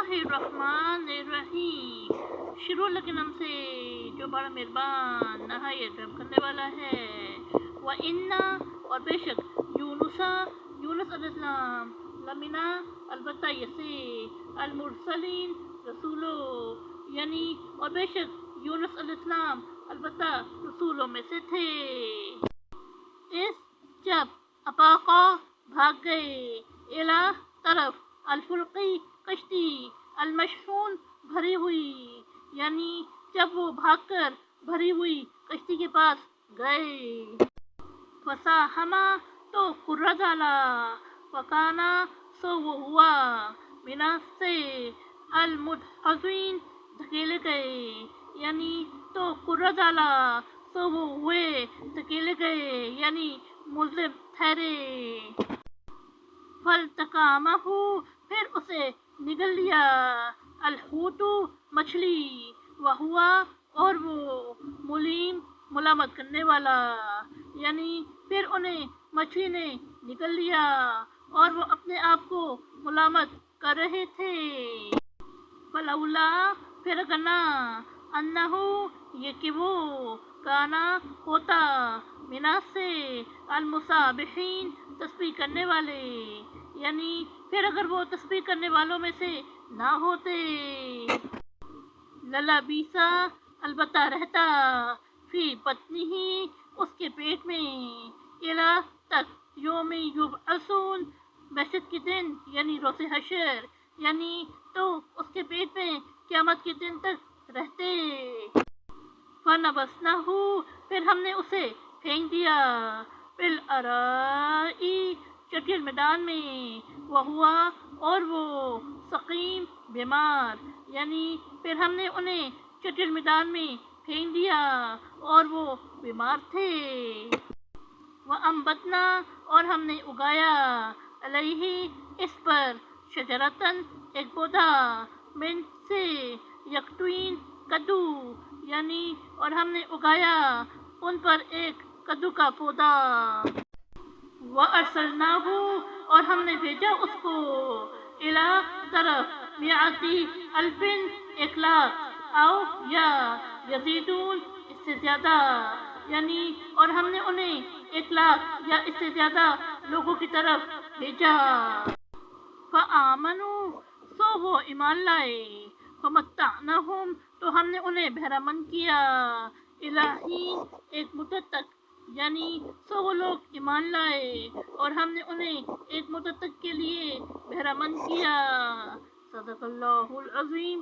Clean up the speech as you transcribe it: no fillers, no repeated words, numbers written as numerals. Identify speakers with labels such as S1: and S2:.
S1: बिस्मिल्लाहिर्रहमानिर्रहीम। शुरू के नाम से जो बड़ा मेहरबान नहायत रहम करने वाला है। व इन्ना और बेशक यूनुस अलैहिस्सलाम लमिना अलबत्ता यसे अलमुरसलीन रसूलों यानी और बेशक यूनुस अलैहिस्सलाम अलबत्ता रसूलों में से थे। इस जब अपाका भाग गए इला तरफ अलफुल्की कश्ती अलमशहून भरी हुई यानी जब वो भागकर भरी हुई कश्ती के पास गए। फसाहमा तो कुर्रा डाला वकाना सो वो हुआ मिना से अलमुदहज़ीन धकेले गए यानी तो कुर्रा डाला सो वो हुए धकेले गए यानी मुल्ज़िम ठहरे। फल्तकामहु फिर उसे निगल लिया अलहूतु मछली वहुआ और वो मुलीम मुलामत करने वाला यानी फिर उन्हें मछली ने निगल लिया और वो अपने आप को मुलामत कर रहे थे। फलौला फिर गना अन्नहु ये कि वो काना होता मिना से अलमुसाबिहीन तस्बीह करने वाले यानी फिर अगर वो तस्बीह करने वालों में से ना होते। ललाबीसा अलबत्ता रहता फी पत्नी ही उसके पेट में इला तक योम युबअसून बहशत के दिन यानी रोज़े हशर यानी तो उसके पेट में क़यामत के दिन तक रहते। फनबस्नाहु फिर हमने उसे फेंक दिया फिल अराई चटियल मैदान में वहुआ और वो सकीम बीमार यानी फिर हमने उन्हें चटियल मैदान में फेंक दिया और वो बीमार थे। वह अम्बतना और हमने उगाया अलैहि इस पर शजरतन एक पौधा मिन से यकतुइन कद्दू यानी और हमने उगाया उन पर एक कद्दू का पौधा। व अरसलनाहु और हमने भेजा उसको इला तरफ मियाती अल्फिन 1,00,000 आओ या यजीदून इससे ज़्यादा यानी और हमने उन्हें 1,00,000 या इससे ज़्यादा लोगों की तरफ भेजा। फ़आमनु सो वो ईमान लाए फ़मत्तानाहुम तो हमने उन्हें बहरामंद किया इलाहीन एक मुद्दत तक यानी सो वो लोग ईमान लाए और हमने उन्हें एक मुद्दत तक के लिए बहरामंद किया। सदक़ल्लाहुल अज़ीम।